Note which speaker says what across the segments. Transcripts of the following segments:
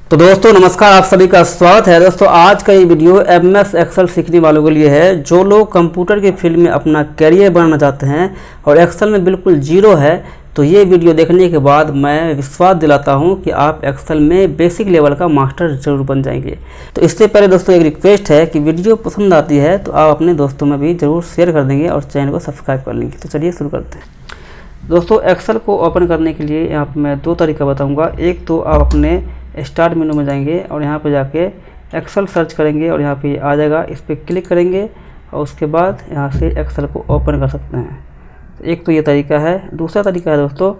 Speaker 1: तो दोस्तों नमस्कार, आप सभी का स्वागत है। दोस्तों आज का ये वीडियो एमएस एक्सेल सीखने वालों के लिए है जो लोग कंप्यूटर के फील्ड में अपना करियर बनाना चाहते हैं और एक्सेल में बिल्कुल जीरो है। तो ये वीडियो देखने के बाद मैं विश्वास दिलाता हूँ कि आप एक्सेल में बेसिक लेवल का मास्टर जरूर बन जाएंगे। तो इससे पहले दोस्तों एक रिक्वेस्ट है कि वीडियो पसंद आती है तो आप अपने दोस्तों में भी ज़रूर शेयर कर देंगे और चैनल को सब्सक्राइब कर लेंगे। तो चलिए शुरू करते हैं। दोस्तों एक्सेल को ओपन करने के लिए यहाँ पर मैं दो तरीका बताऊँगा। एक तो आप अपने स्टार्ट मेनू में जाएंगे और यहाँ पे जाके एक्सेल सर्च करेंगे और यहाँ पे आ जाएगा, इस पर क्लिक करेंगे और उसके बाद यहाँ से एक्सेल को ओपन कर सकते हैं। तो एक तो ये तरीका है। दूसरा तरीका है दोस्तों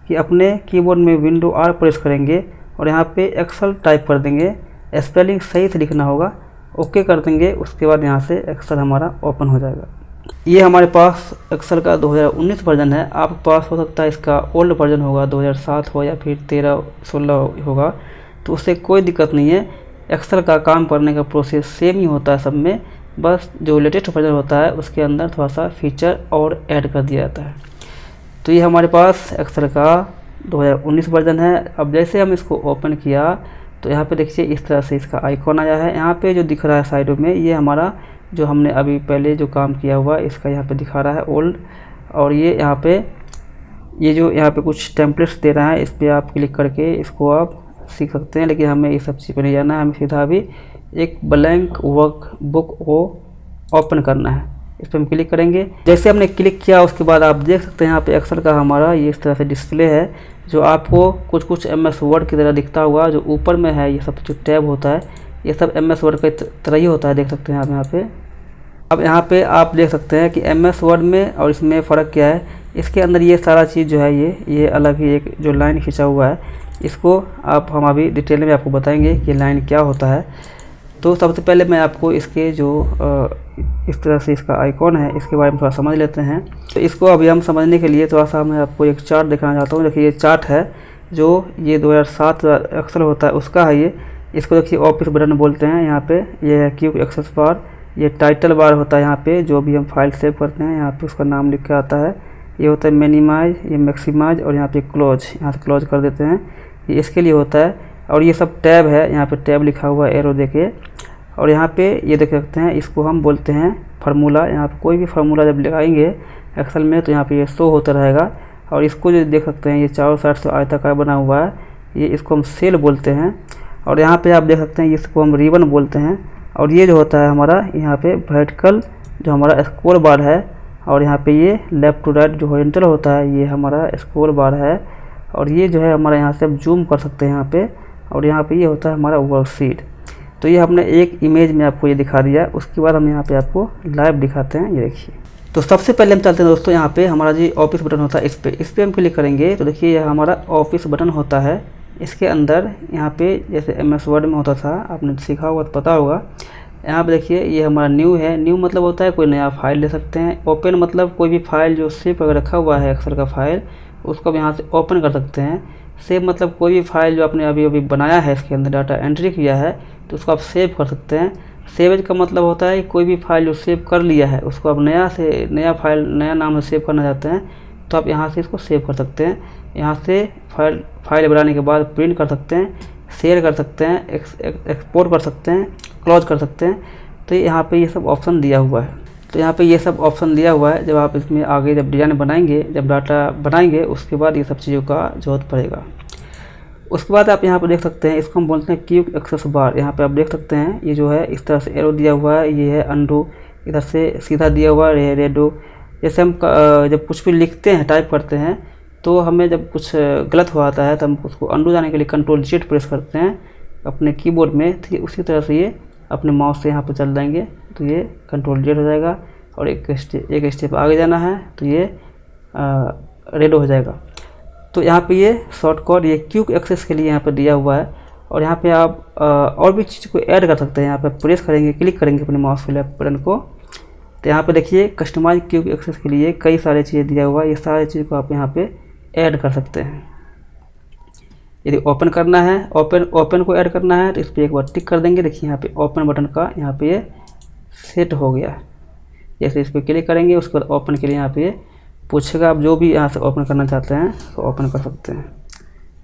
Speaker 1: कि अपने कीबोर्ड में विंडो आर प्रेस करेंगे और यहाँ पे एक्सेल टाइप कर देंगे, स्पेलिंग सही से लिखना होगा, ओके कर देंगे। उसके बाद यहाँ से एक्सेल हमारा ओपन हो जाएगा। ये हमारे पास एक्सेल का 2019 वर्जन है। आपके पास हो सकता है इसका ओल्ड वर्जन होगा, 2007 हो या फिर 13-16 होगा, तो उससे कोई दिक्कत नहीं है। एक्सेल का काम करने का प्रोसेस सेम ही होता है सब में, बस जो लेटेस्ट वर्जन होता है उसके अंदर थोड़ा सा फीचर और ऐड कर दिया जाता है। तो ये हमारे पास एक्सेल का 2019 वर्जन है। अब जैसे हम इसको ओपन किया तो यहाँ पे देखिए इस तरह से इसका आइकॉन आया है। यहाँ पे जो दिख रहा है साइडों में, ये हमारा जो हमने अभी पहले जो काम किया हुआ इसका यहाँ पे दिखा रहा है ओल्ड। और ये यहाँ पे कुछ टेम्पलेट्स दे रहा है, इस पर आप क्लिक करके इसको आप सीख सकते हैं। लेकिन हमें ये सब चीज़ पर नहीं जाना है, हमें सीधा भी एक ब्लैंक वर्क बुक को ओपन करना है। इस पर हम क्लिक करेंगे। जैसे हमने क्लिक किया उसके बाद आप देख सकते हैं यहाँ पे एक्सेल का हमारा ये इस तरह से डिस्प्ले है, जो आपको कुछ एमएस वर्ड की तरह दिखता हुआ। जो ऊपर में है ये सब जो टैब होता है ये सब एमएस वर्ड की तरह ही होता है, देख सकते हैं आप यहाँ पे। अब यहाँ पे आप देख सकते हैं कि एमएस वर्ड में और इसमें फ़र्क क्या है। इसके अंदर ये सारा चीज़ जो है ये अलग ही एक जो लाइन खींचा हुआ है, इसको हम अभी डिटेल में आपको बताएंगे कि लाइन क्या होता है। तो सबसे पहले मैं आपको इसके जो इस तरह से इसका आइकॉन है इसके बारे में थोड़ा समझ लेते हैं। तो इसको अभी हम समझने के लिए थोड़ा सा मैं आपको एक चार्ट दिखाना चाहता हूँ। देखिए ये चार्ट है जो ये 2007 एक्सेल होता है उसका है ये। इसको देखिए ऑफिस बटन बोलते हैं। यहाँ पे ये है क्विक एक्सेस बार, ये टाइटल बार होता है। यहाँ पे जो भी हम फाइल सेव करते हैं यहाँ पे उसका नाम लिख के आता है। ये होता है मिनिमाइज, ये मैक्सिमाइज और यहाँ पे क्लोज, यहाँ से क्लोज कर देते हैं, ये इसके लिए होता है। और ये सब टैब है, यहाँ पे टैब लिखा हुआ है एरो देके। और यहाँ पे ये देख सकते हैं, इसको हम बोलते हैं फार्मूला। यहाँ पे कोई भी फार्मूला जब लगाएंगे एक्सेल में तो यहाँ पे ये शो होता रहेगा। और इसको जो देख सकते हैं ये चारों साइड से आयताकार बना हुआ है, ये इसको हम सेल बोलते हैं। और यहाँ पे आप देख सकते हैं इसको हम रिबन बोलते हैं। और ये जो होता है हमारा यहाँ पे वर्टिकल जो हमारा स्क्रोल बार है, और यहाँ पे ये लेफ़्ट टू राइट जो हॉरिजॉन्टल होता है ये हमारा स्क्रोल बार है। और ये जो है हमारा यहाँ से आप जूम कर सकते हैं यहाँ पे। और यहाँ पे ये होता है हमारा वर्कशीट। तो ये हमने एक इमेज में आपको ये दिखा दिया। उसके बाद हम यहाँ पे आपको लाइव दिखाते हैं, ये देखिए। तो सबसे पहले हम चलते हैं दोस्तों, यहाँ पे हमारा जो ऑफिस बटन होता है इस पर हम क्लिक करेंगे तो देखिए यह हमारा ऑफिस बटन होता है। इसके अंदर यहाँ पे जैसे एमएस वर्ड में होता था, आपने सीखा होगा तो पता होगा। यहाँ पे देखिए ये हमारा न्यू है। न्यू मतलब होता है कोई नया फाइल ले सकते हैं। ओपन मतलब कोई भी फाइल जो सेव करके रखा हुआ है एक्सेल का फाइल, उसको हम यहाँ से ओपन कर सकते हैं। सेव मतलब कोई भी फाइल जो आपने अभी बनाया है, इसके अंदर डाटा एंट्री किया है तो उसको आप सेव कर सकते हैं। सेवेज का मतलब होता है कोई भी फाइल जो सेव कर लिया है उसको आप नया फाइल नया नाम से सेव करना चाहते हैं तो आप यहाँ से इसको सेव कर सकते हैं। यहाँ से फाइल बनाने के बाद प्रिंट कर सकते हैं, शेयर कर सकते हैं, एक्सपोर्ट कर सकते हैं, क्लोज कर सकते हैं। तो यहाँ पे ये सब ऑप्शन दिया हुआ है। तो यहाँ पे ये सब ऑप्शन दिया हुआ है। जब आप इसमें आगे जब डिज़ाइन बनाएंगे, जब डाटा बनाएंगे, उसके बाद ये सब चीज़ों का जरूरत पड़ेगा। उसके बाद आप यहाँ पे देख सकते हैं, इसको हम बोलते हैं क्विक एक्सेस बार। यहाँ पे आप देख सकते हैं ये जो है इस तरह से एरो दिया हुआ है, ये है अंडू, इधर से सीधा दिया हुआ है रेडो। जैसे हम जब कुछ भी लिखते हैं, टाइप करते हैं, तो हमें जब कुछ गलत हो आता है तो हम उसको अंडू जाने के लिए Ctrl+Z प्रेस करते हैं अपने कीबोर्ड में। तो उसी तरह से ये अपने माउस से यहाँ पर चल जाएंगे तो ये Ctrl+Z हो जाएगा। और एक स्टेप आगे जाना है तो ये रेड हो जाएगा। तो यहाँ पे ये शॉर्टकट ये क्विक एक्सेस के लिए यहाँ पे दिया हुआ है। और यहाँ पे आप और भी चीज़ को ऐड कर सकते हैं। यहाँ पे प्रेस करेंगे, क्लिक करेंगे अपने माउस के लेफ्ट बटन को, तो यहाँ पे देखिए कस्टमाइज क्विक एक्सेस के लिए कई सारे चीज़ें दिया हुआ है। ये सारी चीज़ को आप यहाँ पे ऐड कर सकते हैं। यदि ओपन करना है, ओपन को ऐड करना है तो इस पर एक बार टिक कर देंगे। देखिए यहाँ पे ओपन बटन का यहाँ पे ये सेट हो गया। जैसे इस पर क्लिक करेंगे उसके बाद ओपन के लिए यहाँ पे पूछेगा, आप जो भी यहाँ से ओपन करना चाहते हैं तो ओपन कर सकते हैं।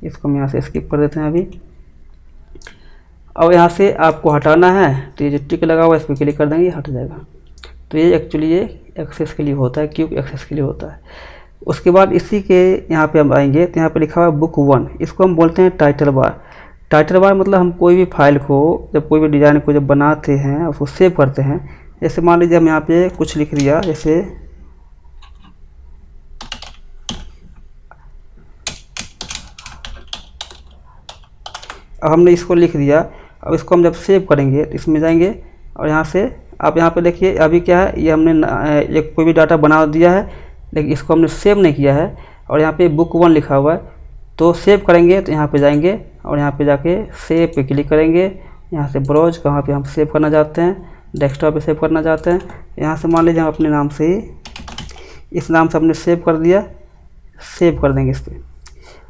Speaker 1: इसको हम यहाँ से स्किप कर देते हैं अभी। अब यहाँ से आपको हटाना है तो ये जो टिक लगा हुआ है इस पर क्लिक कर देंगे, हट जाएगा। तो ये एक्चुअली ये एक्सेस के लिए होता है, क्यूब एक्सेस के लिए होता है। उसके बाद इसी के यहाँ पे हम आएंगे तो यहाँ पे लिखा हुआ है बुक 1, इसको हम बोलते हैं टाइटल बार। टाइटल बार मतलब हम कोई भी फाइल को, जब कोई भी डिज़ाइन को जब बनाते हैं उसको सेव करते हैं, जैसे मान लीजिए हम यहाँ पे कुछ लिख दिया, जैसे अब हमने इसको लिख दिया। अब इसको हम जब सेव करेंगे तो इसमें जाएंगे और यहाँ से आप यहाँ पे देखिए अभी क्या है, ये हमने एक कोई भी डाटा बना दिया है लेकिन इसको हमने सेव नहीं किया है, और यहाँ पे बुक 1 लिखा हुआ है। तो सेव करेंगे तो यहाँ पे जाएंगे और यहाँ पे जाके सेव पे क्लिक करेंगे। यहाँ से ब्राउज कहाँ पे हम सेव करना चाहते हैं, डेस्कटॉप पे सेव करना चाहते हैं, यहाँ से मान लीजिए हम अपने नाम से ही, इस नाम से हमने सेव कर दिया, सेव कर देंगे इस पर।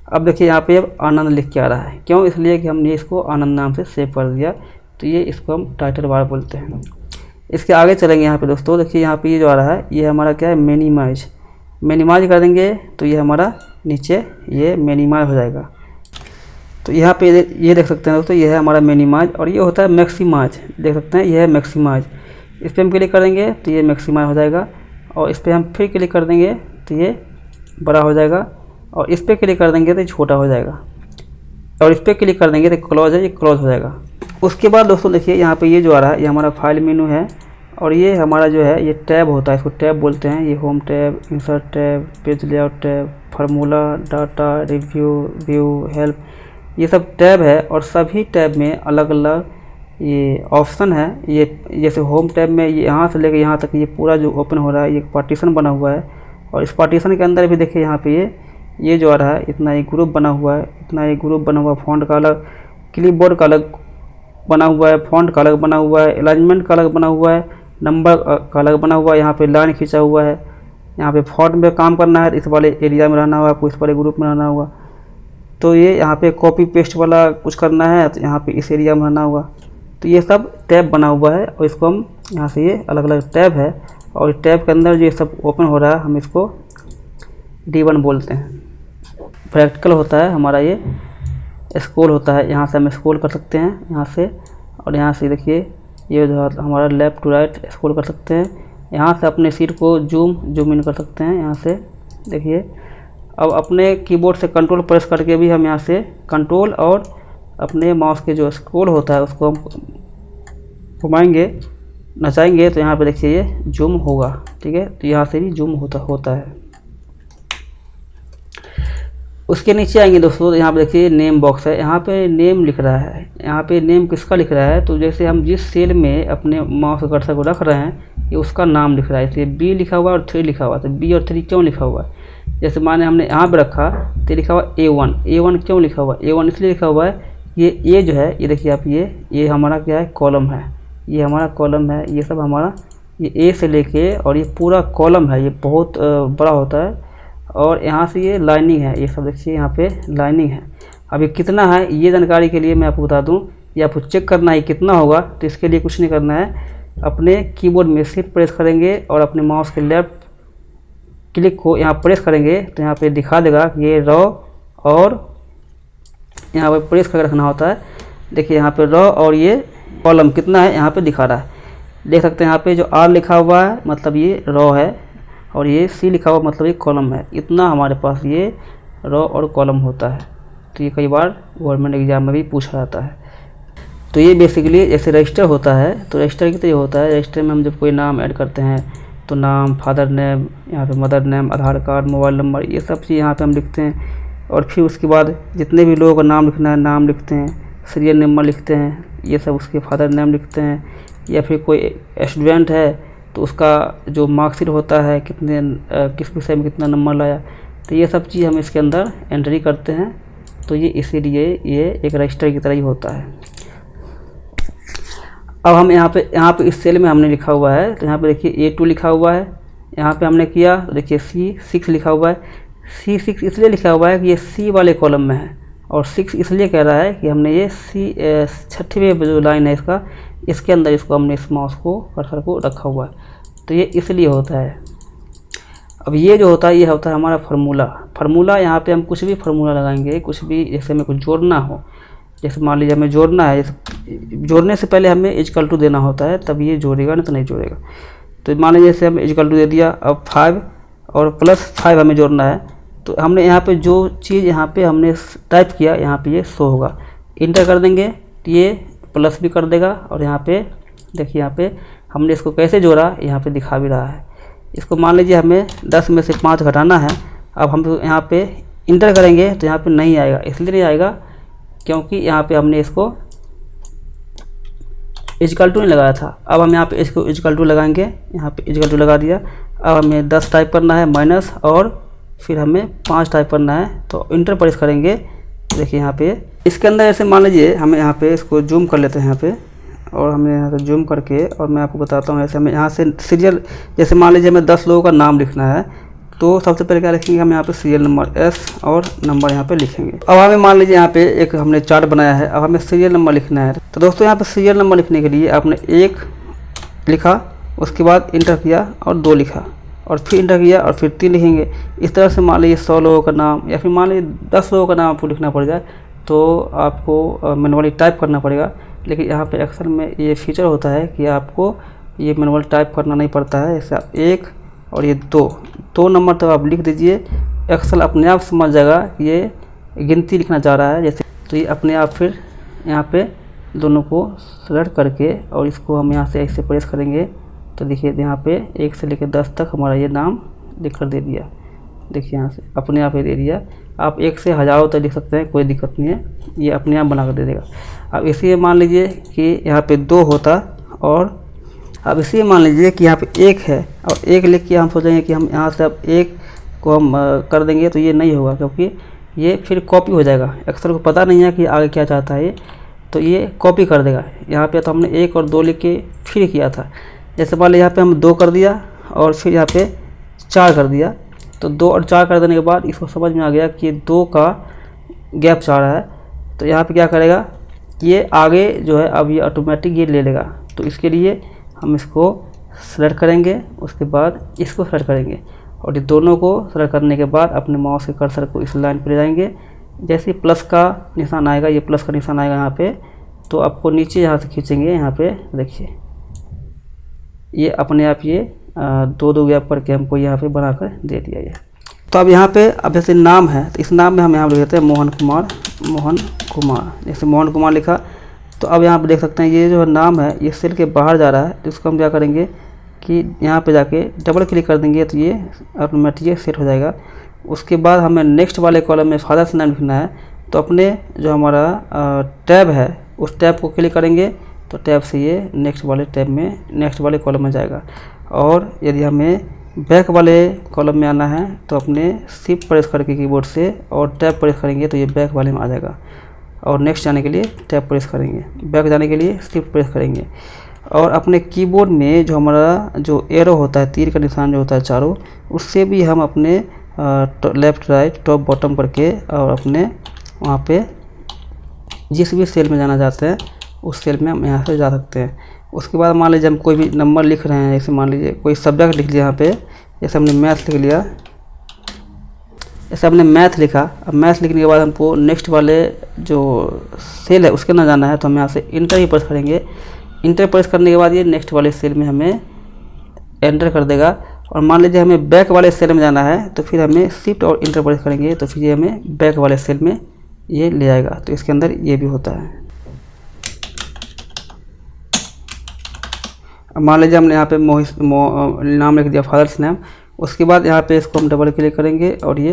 Speaker 1: अब देखिए यहाँ पे अब आनंद लिख के आ रहा है, क्यों? इसलिए कि हमने इसको आनंद नाम से सेव कर दिया। तो ये इसको हम टाइटल बार बोलते हैं। इसके आगे चलेंगे यहाँ पे दोस्तों, देखिए यहाँ पे ये जो आ रहा है ये हमारा क्या है, मिनिमाइज। मिनिमाइज कर देंगे तो ये हमारा नीचे ये मिनिमाइज हो जाएगा। तो यहाँ पे ये देख सकते हैं दोस्तों, ये है हमारा मिनिमाइज, और ये होता है मैक्सिमाइज, देख सकते हैं ये है मैक्सिमाइज। इस पर हम क्लिक करेंगे तो ये मैक्सिमाइज हो जाएगा, और इस पर हम फिर क्लिक कर देंगे तो ये बड़ा हो जाएगा, और इस पर क्लिक कर देंगे तो छोटा हो जाएगा, और इस पर क्लिक कर देंगे तो क्लोज है, ये क्लोज हो जाएगा। उसके बाद दोस्तों देखिए यहाँ पे ये जो आ रहा है ये हमारा फाइल मेनू है, और ये हमारा जो है ये टैब होता है, इसको टैब बोलते हैं। ये home tab, insert tab, page layout tab, formula, data, review, view, help, ये सब टैब है। और सभी टैब में अलग अलग ये ऑप्शन है। ये जैसे होम टैब में ये यहाँ से लेकर यहाँ तक ये पूरा जो ओपन हो रहा है ये पार्टीशन बना हुआ है, और इस पार्टीशन के अंदर भी देखिए यहाँ पे ये जो आ रहा है इतना एक ग्रुप बना हुआ है, इतना एक ग्रुप बना हुआ है। फॉन्ट का अलग, क्लिपबोर्ड का अलग बना हुआ है, फॉन्ट का अलग बना हुआ है, अलाइनमेंट का अलग बना हुआ है, नंबर का अलग बना हुआ है, यहाँ पे लाइन खींचा हुआ है। यहाँ पे फॉन्ट में काम करना है इस वाले एरिया में रहना होगा, आपको इस वाले ग्रुप में रहना होगा। तो ये यहाँ पे कॉपी पेस्ट वाला कुछ करना है तो यहाँ पे इस एरिया में रहना होगा। तो ये सब टैब बना हुआ है, और इसको हम यहाँ से ये अलग अलग टैब है, और टैब के अंदर जो ये सब ओपन हो रहा है हम इसको D1 बोलते हैं। प्रैक्टिकल होता है हमारा, ये स्क्रॉल होता है, यहाँ से हम स्क्रॉल कर सकते हैं यहाँ से, और यहाँ से देखिए ये जो हमारा लेफ़्ट टू राइट स्क्रॉल कर सकते हैं। यहाँ से अपने सीट को जूम इन कर सकते हैं यहाँ से देखिए। अब अपने कीबोर्ड से कंट्रोल प्रेस करके भी हम यहाँ से कंट्रोल और अपने माउस के जो स्क्रॉल होता है उसको हम घुमाएंगे, नचाएंगे तो यहाँ पे देखिए ये जूम होगा, ठीक है। तो यहाँ से भी जूम होता है। उसके नीचे आएंगे दोस्तों, यहाँ पे देखिए नेम बॉक्स है, यहाँ पे नेम लिख रहा है। यहाँ पे नेम किसका लिख रहा है, तो जैसे हम जिस सेल में अपने माउस कर्सर को रख रहे हैं ये उसका नाम लिख रहा है। इसलिए बी लिखा हुआ और 3 लिखा हुआ, तो बी और 3 क्यों लिखा हुआ है? जैसे माने हमने यहाँ पे रखा तो लिखा हुआ A1 क्यों लिखा हुआ? A1 इसलिए लिखा हुआ है, ये जो है ये देखिए आप, ये हमारा क्या है, कॉलम है, ये हमारा कॉलम है। ये सब हमारा ये ए से लेके और ये पूरा कॉलम है, ये बहुत बड़ा होता है। और यहाँ से ये लाइनिंग है, ये सब देखिए यहाँ पे लाइनिंग है। अब ये कितना है ये जानकारी के लिए मैं आपको बता दूँ, ये आपको चेक करना है कितना होगा। तो इसके लिए कुछ नहीं करना है, अपने कीबोर्ड में शिफ्ट प्रेस करेंगे और अपने माउस के लेफ्ट क्लिक को यहाँ प्रेस करेंगे तो यहाँ पे दिखा देगा कि ये रॉ, और यहाँ पे प्रेस करके रखना होता है। देखिए यहाँ पे रॉ और ये कॉलम कितना है यहाँ पे दिखा रहा है, देख सकते हैं। यहाँ पे जो R लिखा हुआ है मतलब ये रॉ है, और ये C लिखा हुआ मतलब ये कॉलम है। इतना हमारे पास ये रॉ और कॉलम होता है। तो ये कई बार गवर्नमेंट एग्जाम में भी पूछा जाता है। तो ये बेसिकली जैसे रजिस्टर होता है, तो रजिस्टर की तो ये होता है, रजिस्टर में हम जब कोई नाम ऐड करते हैं तो नाम, फादर नेम, यहाँ पे मदर नेम, आधार कार्ड, मोबाइल नंबर, ये सब चीज़ यहाँ पे हम लिखते हैं। और फिर उसके बाद जितने भी लोगों का नाम लिखना है नाम लिखते हैं, सीरियल नंबर लिखते हैं, ये सब उसके फादर नेम लिखते हैं। या फिर कोई स्टूडेंट है तो उसका जो मार्कशीट होता है किस विषय में कितना नंबर लाया, तो ये सब चीज़ हम इसके अंदर एंट्री करते हैं। तो ये इसीलिए ये एक रजिस्टर की तरह ही होता है। अब हम यहाँ पे इस सेल में हमने लिखा हुआ है, तो यहाँ पे देखिए A2 लिखा हुआ है। यहाँ पे हमने किया तो देखिए C6 लिखा हुआ है। C6 इसलिए लिखा हुआ है कि ये C वाले कॉलम में है, और 6 इसलिए कह रहा है कि हमने ये छठवीं जो लाइन है इसके अंदर इसको हमने इस माउस को कर्सर को रखा हुआ है, तो ये इसलिए होता है। अब ये जो होता है ये होता है हमारा फार्मूला। यहाँ पे हम कुछ भी फार्मूला लगाएंगे, कुछ भी, जैसे हमें कुछ जोड़ना हो, जैसे मान लीजिए हमें जोड़ना है, जैसे जोड़ने से पहले हमें इक्वल टू देना होता है, तब ये जोड़ेगा, नहीं तो नहीं जोड़ेगा। तो मान लीजिए जैसे हम इक्वल टू दे दिया, अब 5 और +5 हमें जोड़ना है। तो हमने यहाँ पे जो चीज़ यहाँ पे हमने टाइप किया, यहाँ पे ये शो होगा। इंटर कर देंगे तो ये प्लस भी कर देगा, और यहाँ पे देखिए यहाँ पे हमने इसको कैसे जोड़ा यहाँ पे दिखा भी रहा है। इसको मान लीजिए हमें 10 में से 5 घटाना है। अब हम यहाँ पे इंटर करेंगे तो यहाँ पे नहीं आएगा, इसलिए नहीं आएगा क्योंकि यहाँ पे हमने इसको इक्वल टू नहीं लगाया था। अब हम यहाँ पे इसको इक्वल टू लगाएंगे, यहाँ पे इक्वल टू लगा दिया। अब हमें 10 टाइप करना है माइनस, और फिर हमें 5 टाइप करना है, तो इंटर प्रेस करेंगे। देखिए यहाँ पे इसके अंदर ऐसे मान लीजिए हमें यहाँ पे इसको जूम कर लेते हैं यहाँ पे, और हमने यहाँ से जूम करके, और मैं आपको बताता हूँ ऐसे हमें यहाँ से सीरियल, जैसे मान लीजिए हमें 10 लोगों का नाम लिखना है, तो सबसे पहले क्या लिखेंगे हम यहाँ पे सीरियल नंबर S और नंबर यहाँ पे लिखेंगे। अब हमें मान लीजिए यहाँ पे एक हमने चार्ट बनाया है, अब हमें सीरियल नंबर लिखना है। तो दोस्तों यहाँ पे सीरियल नंबर लिखने के लिए आपने 1 लिखा, उसके बाद इंटर किया और 2 लिखा, और फिर इंटर किया और फिर 3 लिखेंगे। इस तरह से मान लीजिए 100 लोगों का नाम, या फिर मान लीजिए 10 लोगों का नाम आपको लिखना पड़ जाए, तो आपको मैनुअली टाइप करना पड़ेगा। लेकिन यहाँ पे एक्सेल में ये फीचर होता है कि आपको ये मैनुअल टाइप करना नहीं पड़ता है। जैसे आप 1 और ये 2 नंबर तक आप लिख दीजिए, एक्सेल अपने आप समझ जाएगा कि ये गिनती लिखना चाह रहा है जैसे, तो ये अपने आप फिर यहाँ पे दोनों को सेलेक्ट करके, और इसको हम यहाँ से ऐसे प्रेस करेंगे तो देखिए यहाँ पे 1 से लेकर 10 तक हमारा ये नाम लिख कर दे दिया। देखिए यहाँ से अपने आप ही दे दिया। आप 1 से हज़ारों तक लिख सकते हैं, कोई दिक्कत नहीं है, ये अपने आप बना कर दे देगा। अब इसी मान लीजिए कि यहाँ पे 2 होता, और अब इसी मान लीजिए कि यहाँ पे 1 है, और 1 लिख के हम सोचेंगे कि हम यहाँ से अब 1 को हम कर देंगे, तो ये नहीं होगा, क्योंकि ये फिर कॉपी हो जाएगा। एक्सेल को पता नहीं है कि आगे क्या चाहता है, तो ये कॉपी कर देगा। यहाँ पे तो हमने 1 और 2 लिख के फिर किया था। जैसे मान लीजिए यहाँ पे हम 2 कर दिया और फिर यहाँ पे 4 कर दिया, तो 2 और 4 कर देने के बाद इसको समझ में आ गया कि 2 का गैप चाह रहा है, तो यहाँ पे क्या करेगा, ये आगे जो है अब ये ऑटोमेटिक ये ले लेगा। तो इसके लिए हम इसको सेलेक्ट करेंगे, उसके बाद इसको सेलेक्ट करेंगे, और ये दोनों को सेलेक्ट करने के बाद अपने माउस के कर्सर को इस लाइन पर ले जाएंगे। जैसे प्लस का निशान आएगा, ये प्लस का निशान आएगा यहाँ पे, तो आपको नीचे यहाँ से खींचेंगे, यहाँ पे देखिए ये अपने आप ये 2 गैप करके हमको यहाँ पे बना कर दे दिया ये। तो अब यहाँ पे अब जैसे नाम है, तो इस नाम में हम यहाँ लिख देते हैं मोहन कुमार। जैसे मोहन कुमार लिखा, तो अब यहाँ पे देख सकते हैं ये जो नाम है ये सेल के बाहर जा रहा है, तो इसको हम क्या करेंगे कि यहाँ पे जाके डबल क्लिक कर देंगे, तो ये ऑटोमेटिक सेट हो जाएगा। उसके बाद हमें नेक्स्ट वाले कॉलम में फादर्स नेम लिखना है, तो अपने जो हमारा टैब है उस टैब को क्लिक करेंगे, तो टैब से ये नेक्स्ट वाले टैब में, नेक्स्ट वाले कॉलम में जाएगा। और यदि हमें बैक वाले कॉलम में आना है, तो अपने शिफ्ट प्रेस करके कीबोर्ड से और टैब प्रेस करेंगे, तो ये बैक वाले में आ जाएगा। और नेक्स्ट जाने के लिए टैब प्रेस करेंगे, बैक जाने के लिए शिफ्ट प्रेस करेंगे। और अपने कीबोर्ड में जो हमारा जो एरो होता है, तीर का निशान जो होता है चारों, उससे भी हम अपने लेफ़्ट राइट टॉप बॉटम करके, और अपने वहाँ पे जिस भी सेल में जाना चाहते हैं उस सेल में हम यहाँ से जा सकते हैं। उसके बाद मान लीजिए हम कोई भी नंबर लिख रहे हैं, जैसे मान लीजिए कोई सब्जेक्ट लिख लिया यहाँ पे, जैसे हमने मैथ लिख लिया, जैसे हमने मैथ लिखा। अब मैथ लिखने के बाद हमको नेक्स्ट वाले जो सेल है उसके अंदर जाना है, तो हम यहाँ से इंटर ही प्रेस करेंगे। इंटर प्रेस करने के बाद ये नेक्स्ट वाले सेल में हमें एंटर कर देगा। और मान लीजिए हमें बैक वाले सेल में जाना है, तो फिर हमें शिफ्ट और इंटर प्रेस करेंगे, तो फिर ये हमें बैक वाले सेल में ये ले आएगा। तो इसके अंदर ये भी होता है। अब मान लीजिए हमने यहाँ पे नाम लिख दिया फादर्स नेम, उसके बाद यहाँ पे इसको हम डबल क्लिक करेंगे, और ये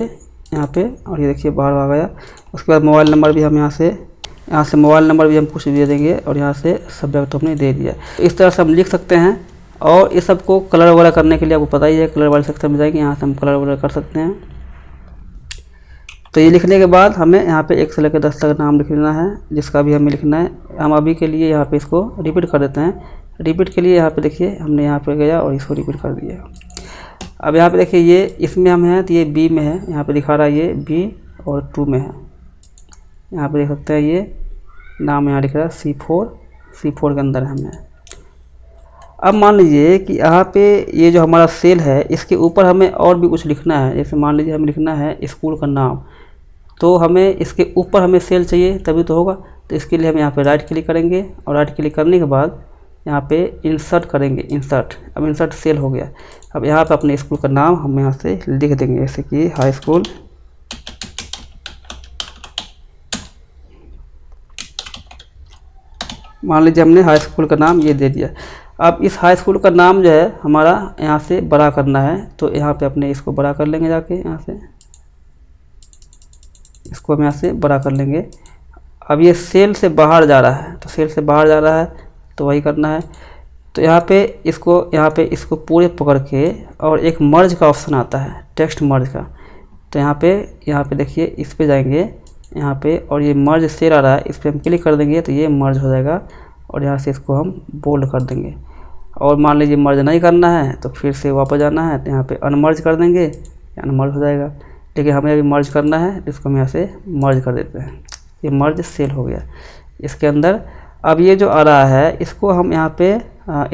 Speaker 1: यहाँ पे, और ये देखिए बाहर आ गया। उसके बाद मोबाइल नंबर भी हम यहाँ से मोबाइल नंबर भी हम कुछ दे देंगे, और यहाँ से सब्जेक्ट हमने दे दिया। तो इस तरह से हम लिख सकते हैं। और इस सब को कलर वगैरह करने के लिए आपको पता ही है, कलर वाले सेक्शन में जाएंगे, यहाँ से हम कलर वगैरह कर सकते हैं। तो ये लिखने के बाद हमें यहाँ पे 1 से लेकर 10 तक नाम लिख लेना है, जिसका भी हमें लिखना है। हम अभी के लिए यहाँ पे इसको रिपीट कर देते हैं। रिपीट के लिए यहाँ पे देखिए हमने यहाँ पे गया और इसको रिपीट कर दिया। अब यहाँ पे देखिए ये इसमें हम हैं, तो ये बी में है, यहाँ पे दिखा रहा है ये बी और 2 में है। यहाँ पे देख सकते हैं ये नाम यहाँ लिख रहा है C4 के अंदर हम हैं। अब मान लीजिए कि यहाँ पे ये जो हमारा सेल है इसके ऊपर हमें और भी कुछ लिखना है। जैसे मान लीजिए हमें लिखना है स्कूल का नाम, तो हमें इसके ऊपर हमें सेल चाहिए तभी तो होगा। तो इसके लिए हम यहाँ पे राइट क्लिक करेंगे और राइट क्लिक करने के बाद यहाँ पे इंसर्ट करेंगे, इंसर्ट। अब इंसर्ट सेल हो गया। अब यहाँ पे अपने स्कूल का नाम हम यहाँ से लिख देंगे, जैसे कि हाई स्कूल। मान लीजिए हमने हाई स्कूल का नाम ये दे दिया। अब इस हाई स्कूल का नाम जो है हमारा यहाँ से बड़ा करना है, तो यहाँ पे अपने इसको बड़ा कर लेंगे, जाके यहाँ से इसको हम यहाँ से बड़ा कर लेंगे। अब ये सेल से बाहर जा रहा है, तो सेल से बाहर जा रहा है तो वही करना है। तो यहाँ पे इसको पूरे पकड़ के और एक मर्ज का ऑप्शन आता है, टेक्स्ट मर्ज का। तो यहाँ पे देखिए, इस पे जाएंगे यहाँ पे और ये मर्ज सेल आ रहा है, इस पर हम क्लिक कर देंगे तो ये मर्ज हो जाएगा और यहाँ से इसको हम बोल्ड कर देंगे। और मान लीजिए मर्ज नहीं करना है तो फिर से वापस जाना है, तो यहाँ पे अनमर्ज कर देंगे, अनमर्ज हो जाएगा। लेकिन हमें अभी मर्ज करना है तो इसको हम यहाँ से मर्ज कर देते हैं। ये मर्ज सेल हो गया इसके अंदर। अब ये जो आ रहा है इसको हम यहाँ पे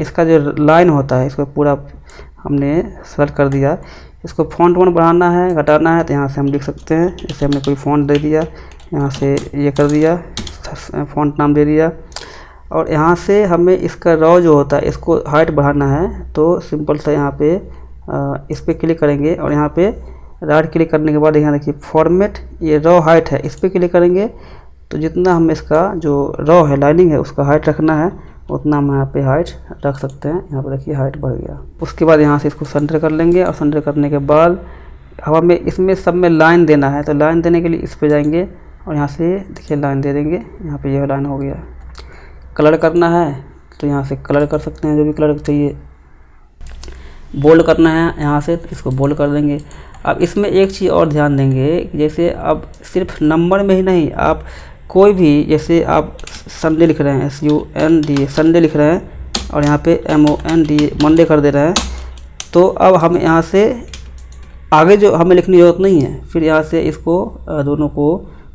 Speaker 1: इसका जो लाइन होता है इसको पूरा हमने सेलेक्ट कर दिया। इसको फ़ॉन्ट वन बढ़ाना है, घटाना है, तो यहाँ से हम लिख सकते हैं। जैसे हमने कोई फ़ॉन्ट दे दिया, यहाँ से ये कर दिया, फ़ॉन्ट नाम दे दिया। और यहाँ से हमें इसका रॉ जो होता है इसको हाइट बढ़ाना है, तो सिंपल सा यहाँ पे इस पर क्लिक करेंगे और यहाँ पे राइट क्लिक करने के बाद यहाँ देखिए फॉर्मेट, ये रॉ हाइट है, इस पर क्लिक करेंगे तो जितना हम इसका जो रॉ है लाइनिंग है उसका हाइट रखना है उतना हम यहाँ पे हाइट रख सकते हैं। यहाँ पे देखिए हाइट बढ़ गया। उसके बाद यहाँ से इसको सेंटर कर लेंगे और सेंटर करने के बाद अब हमें इसमें सब में लाइन देना है, तो लाइन देने के लिए इस पे जाएंगे और यहाँ से देखिए लाइन दे देंगे। यहाँ पे यह लाइन हो गया। कलर करना है तो यहाँ से कलर कर सकते हैं, जो भी कलर चाहिए। बोल्ड करना है यहाँ से, तो इसको बोल्ड कर देंगे। अब इसमें एक चीज़ और ध्यान देंगे, जैसे अब सिर्फ नंबर में ही नहीं, आप कोई भी, जैसे आप संडे लिख रहे हैं, SUNDA संडे लिख रहे हैं और यहाँ पे MONDA मंडे कर दे रहे हैं, तो अब हम यहाँ से आगे जो हमें लिखने की ज़रूरत नहीं है। फिर यहाँ से इसको दोनों को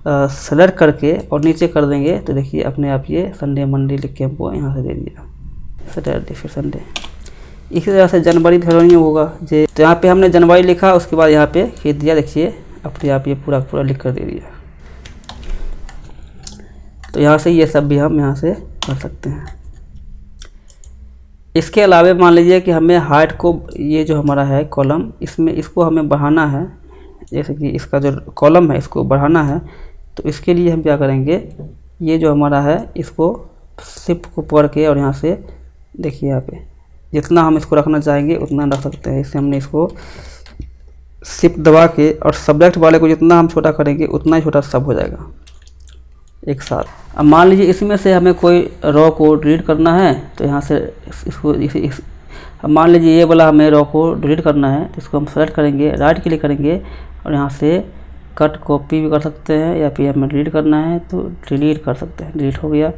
Speaker 1: सेलेक्ट करके और नीचे कर देंगे, तो देखिए अपने आप ये संडे मंडे लिख के हमको यहाँ से दे दिया, सैटरडे फिर संडे। इसी तरह से जनवरी फरवरी होगा जे, तो यहाँ पे हमने जनवरी लिखा, उसके बाद यहाँ पे खींच दिया, देखिए अपने आप ये पूरा पूरा लिख कर दे दिया। तो यहाँ से ये सब भी हम यहाँ से कर सकते हैं। इसके अलावा मान लीजिए कि हमें हाइट को, ये जो हमारा है कॉलम, इसमें इसको हमें बढ़ाना है, जैसे कि इसका जो कॉलम है इसको बढ़ाना है, तो इसके लिए हम क्या करेंगे, ये जो हमारा है इसको शिफ्ट को पकड़ के और यहाँ से देखिए यहाँ पे जितना हम इसको रखना चाहेंगे उतना रख सकते हैं। इससे हमने इसको शिफ्ट दबा के और सब्जेक्ट वाले को जितना हम छोटा करेंगे उतना ही छोटा सब हो जाएगा एक साथ। अब मान लीजिए इसमें से हमें कोई रॉ को डिलीट करना है, तो यहाँ से इसको अब मान लीजिए ये वाला हमें रॉ को डिलीट करना है, तो इसको हम सेलेक्ट करेंगे, राइट क्लिक करेंगे और यहाँ से कट कॉपी भी कर सकते हैं, या फिर हमें डिलीट करना है तो डिलीट कर सकते हैं। डिलीट हो गया।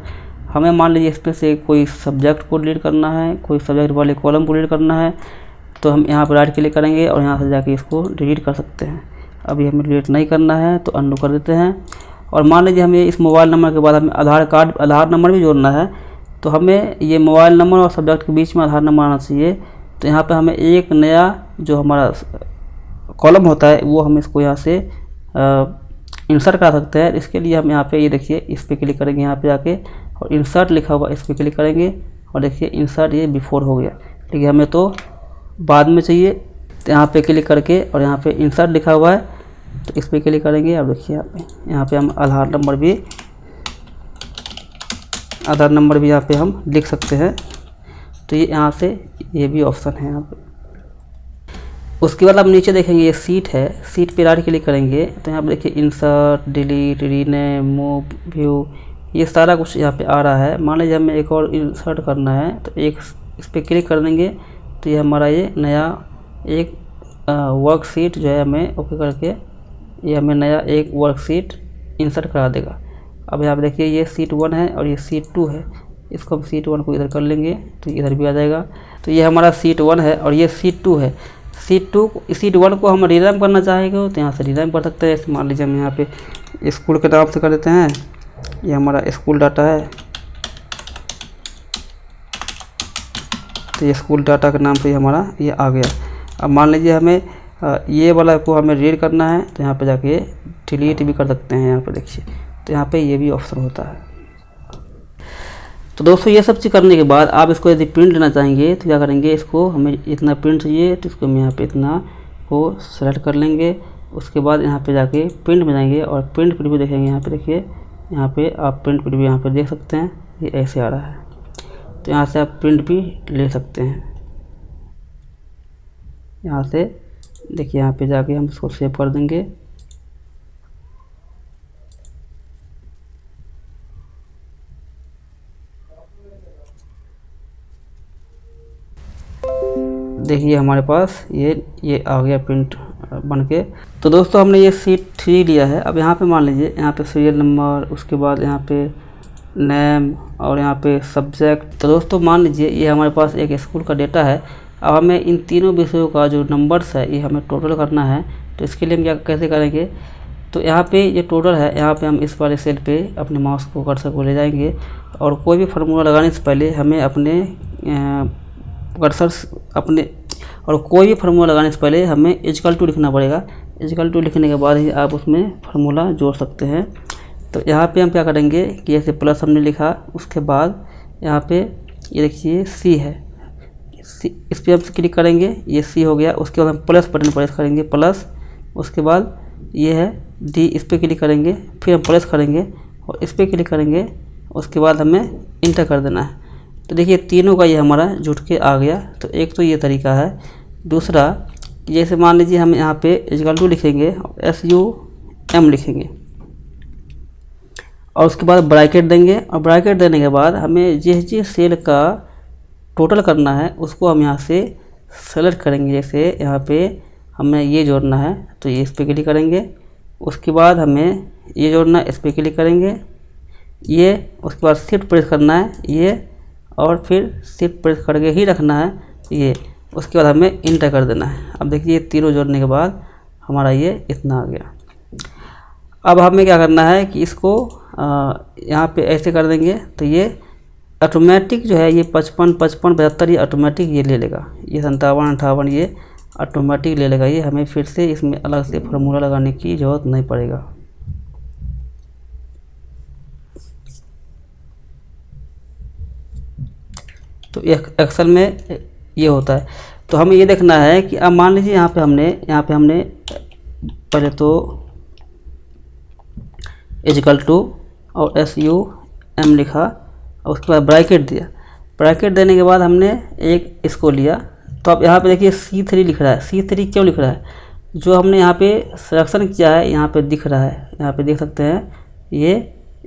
Speaker 1: हमें मान लीजिए इसमें से कोई सब्जेक्ट को डिलीट करना है, कोई सब्जेक्ट वाले कॉलम को डिलीट करना है, तो हम यहाँ पर राइट क्लिक करेंगे और यहाँ से जाके इसको डिलीट कर सकते हैं। अभी हमें डिलीट नहीं करना है तो अनडू कर देते हैं। और मान लीजिए हमें इस मोबाइल नंबर के बाद हमें आधार नंबर भी जोड़ना है, तो हमें ये मोबाइल नंबर और सब्जेक्ट के बीच में आधार नंबर आना चाहिए। तो यहाँ पे हमें एक नया जो हमारा कॉलम होता है वो हम इसको यहाँ से इंसर्ट करा सकते हैं। इसके लिए हम यहाँ पे ये देखिए इस पर क्लिक करेंगे, यहाँ पे जाके और इंसर्ट लिखा हुआ इस पर क्लिक करेंगे और देखिए इंसर्ट ये बिफोर हो गया, लेकिन हमें तो बाद में चाहिए। तो यहाँ पे क्लिक करके और यहाँ पे इंसर्ट लिखा हुआ है तो इस पर क्लिक करेंगे। अब देखिए यहाँ पे हम आधार नंबर भी यहाँ पे हम लिख सकते हैं। तो ये यहाँ से ये भी ऑप्शन है यहाँ पे। उसके बाद आप नीचे देखेंगे ये सीट है, सीट पे राइट क्लिक करेंगे तो यहाँ पे देखिए insert, delete, rename, move, view, ये सारा कुछ यहाँ पे आ रहा है। मान लीजिए हमें एक और इंसर्ट करना है तो एक इस पर क्लिक कर देंगे तो ये हमारा ये नया एक वर्कशीट जो है हमें ओके करके ये हमें नया एक वर्कशीट इंसर्ट करा देगा। अब यहाँ पे देखिए ये सीट 1 है और ये सीट 2 है, इसको हम सीट 1 को इधर कर लेंगे तो इधर भी आ जाएगा। तो ये हमारा सीट 1 है और ये सीट 2 है। सीट 1 को हम रीनेम करना चाहेंगे तो यहाँ से रीनेम कर सकते हैं। मान लीजिए हम यहाँ पे स्कूल के नाम से कर देते हैं, ये हमारा स्कूल डाटा है, तो ये स्कूल डाटा के नाम से हमारा ये आ गया। अब मान लीजिए हमें ये वाला को हमें रीड करना है तो यहाँ पे जाके डिलीट भी कर सकते हैं यहाँ पर देखिए। तो यहाँ पे ये भी ऑप्शन होता है। तो दोस्तों ये सब चीज़ करने के बाद आप इसको यदि प्रिंट लेना चाहेंगे तो क्या करेंगे, इसको हमें इतना प्रिंट चाहिए तो इसको हम यहाँ पे इतना को सेलेक्ट कर लेंगे। उसके बाद यहाँ पे जाके प्रिंट में जाएंगे और प्रिंट प्रीव्यू देखेंगे। यहाँ पे देखिए, यहाँ पे आप प्रिंट प्रीव्यू यहाँ पे देख सकते हैं, ये ऐसे आ रहा है। तो यहाँ से आप प्रिंट भी ले सकते हैं। यहाँ से देखिए, यहाँ पे जाके हम इसको सेव कर देंगे। देखिए हमारे पास ये आ गया प्रिंट बन के। तो दोस्तों हमने ये शीट 3 लिया है। अब यहाँ पे मान लीजिए, यहाँ पे सीरियल नंबर, उसके बाद यहाँ पे नेम और यहाँ पे सब्जेक्ट। तो दोस्तों मान लीजिए ये हमारे पास एक स्कूल का डेटा है। अब हमें इन तीनों विषयों का जो नंबर्स है ये हमें टोटल करना है। तो इसके लिए हम क्या कैसे करेंगे, तो यहाँ पे ये टोटल है, यहाँ पे हम इस वाले सेल पे अपने माउस को कर्सर को ले जाएंगे और कोई भी फार्मूला लगाने से पहले हमें अपने कोई भी फार्मूला लगाने से पहले हमें इक्वल टू लिखना पड़ेगा। इक्वल टू लिखने के बाद ही आप उसमें फार्मूला जोड़ सकते हैं। तो यहाँ पे हम क्या करेंगे कि जैसे प्लस हमने लिखा, उसके बाद यहाँ पे ये देखिए सी है, इस पर हम क्लिक करेंगे, ये सी हो गया। उसके बाद हम प्लस बटन प्रेस करेंगे, प्लस, उसके बाद ये है डी, इस पर क्लिक करेंगे, फिर हम प्रेस करेंगे और इस पर क्लिक करेंगे। उसके बाद हमें इंटर कर देना है। तो देखिए तीनों का ये हमारा जुट के आ गया। तो एक तो ये तरीका है। दूसरा, जैसे मान लीजिए हम यहाँ पे इक्वल टू लिखेंगे और SUM लिखेंगे और उसके बाद ब्रैकेट देंगे और ब्रैकेट देने के बाद हमें जिस सेल का टोटल करना है उसको हम यहाँ से सेलेक्ट करेंगे। जैसे यहाँ पे हमें ये जोड़ना है तो ये इस पर क्लिक करेंगे, उसके बाद हमें ये जोड़ना है, इस पर क्लिक करेंगे, ये, उसके बाद शिफ्ट प्रेस करना है ये, और फिर शिफ्ट प्रेस करके ही रखना है ये, उसके बाद हमें इंटर कर देना है। अब देखिए ये तीनों जोड़ने के बाद हमारा ये इतना आ गया। अब हमें क्या करना है कि इसको यहाँ पे ऐसे कर देंगे तो ये ऑटोमेटिक जो है ये 55, 55, 75 ये ऑटोमेटिक ये ले लेगा। ये 57, 58 ये ऑटोमेटिक ले लेगा। ये हमें फिर से इसमें अलग से फार्मूला लगाने की ज़रूरत नहीं पड़ेगा। तो एक्सेल में ये होता है। तो हमें ये देखना है कि अब मान लीजिए यहाँ पे हमने पहले तो इक्वल टू और SUM लिखा और उसके बाद ब्रैकेट दिया। ब्रैकेट देने के बाद हमने एक इसको लिया। तो अब यहाँ पे देखिए C3 लिख रहा है। C3 क्यों लिख रहा है, जो हमने यहाँ पे सिलेक्शन किया है यहाँ पे दिख रहा है, यहाँ पे देख सकते हैं ये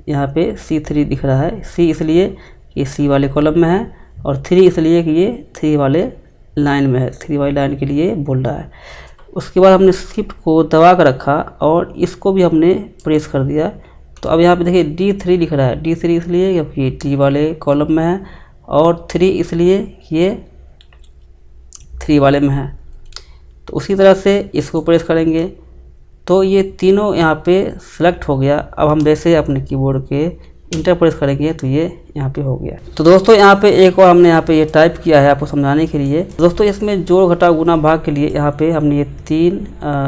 Speaker 1: यहाँ पे C3 दिख रहा है। C इसलिए कि C वाले कॉलम में है और 3 इसलिए कि ये 3 वाले लाइन में है, 3 वाली लाइन के लिए बोल रहा है। उसके बाद हमने शिफ्ट को दबा कर रखा और इसको भी हमने प्रेस कर दिया। तो अब यहाँ पे देखिए D3 लिख रहा है। D3 इसलिए क्योंकि D वाले कॉलम में है और 3 इसलिए ये 3 वाले में है। तो उसी तरह से इसको प्रेस करेंगे तो ये तीनों यहाँ पे सेलेक्ट हो गया। अब हम जैसे अपने कीबोर्ड के इंटर प्रेस करेंगे तो ये यहाँ पे हो गया। तो दोस्तों यहाँ पे एक और हमने यहाँ पे ये टाइप किया है आपको समझाने के लिए। दोस्तों इसमें जोड़ घटाव गुना भाग के लिए यहाँ पे हमने ये 3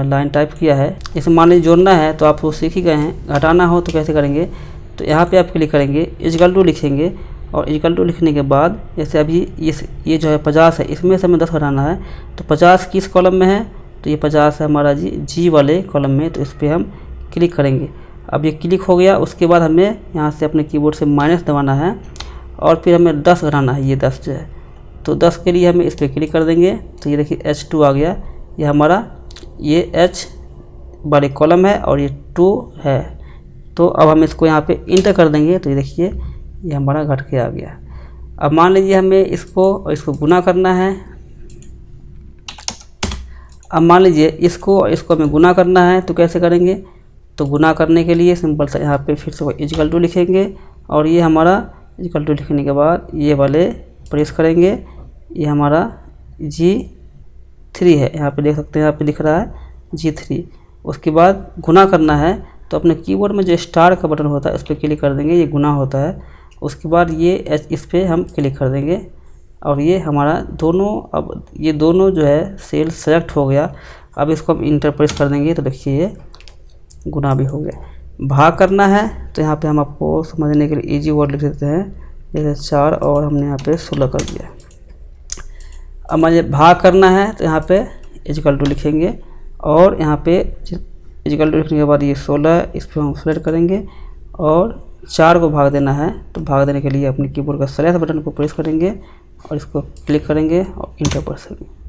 Speaker 1: लाइन टाइप किया है। इसमें मान लीजिए जोड़ना है तो आप वो सीख ही गए हैं, घटाना हो तो कैसे करेंगे। तो यहाँ पे आप क्लिक करेंगे, इक्वल टू लिखेंगे और इक्वल टू लिखने के बाद जैसे अभी ये जो है 50 है, इसमें से हमें 10 घटाना है। तो 50 किस कॉलम में है, तो ये 50 है हमारा जी वाले कॉलम में। तो इस पर हम क्लिक करेंगे। अब ये क्लिक हो गया। उसके बाद हमें यहाँ से अपने कीबोर्ड से माइनस दबाना है और फिर हमें 10 घटाना है। ये 10 जो है, तो 10 के लिए हमें इस पर क्लिक कर देंगे। तो ये देखिए H2 आ गया। ये हमारा ये H वाले कॉलम है और ये 2 है। तो अब हम इसको यहाँ पे इंटर कर देंगे। तो ये देखिए ये हमारा घट के आ गया। अब मान लीजिए हमें इसको गुना करना है। अब मान लीजिए इसको हमें गुना करना है तो कैसे करेंगे। तो गुना करने के लिए सिंपल सा यहाँ पे फिर से इक्वल टू लिखेंगे और ये हमारा इक्वल टू लिखने के बाद ये वाले प्रेस करेंगे। ये हमारा G3 है, यहाँ पे देख सकते हैं, यहाँ पे दिख रहा है G3। उसके बाद गुना करना है तो अपने कीबोर्ड में जो स्टार का बटन होता है उस पर क्लिक कर देंगे, ये गुना होता है। उसके बाद ये इस पर हम क्लिक कर देंगे और ये हमारा अब ये दोनों जो है सेल सेलेक्ट हो गया। अब इसको हम इंटर प्रेस कर देंगे तो देखिए गुना भी हो गया। भाग करना है तो यहाँ पे हम आपको समझने के लिए इजी वर्ड लिख देते हैं, जैसे 4 और हमने यहाँ पे 16 कर दिया। अब मुझे भाग करना है तो यहाँ पे इक्वल टू लिखेंगे और यहाँ पे इक्वल टू लिखने के बाद ये 16 इस पर हम सेलेक्ट करेंगे और 4 को भाग देना है। तो भाग देने के लिए अपने कीबोर्ड का स्लैश बटन को प्रेस करेंगे और इसको क्लिक करेंगे और इंटर प्रेस करेंगे।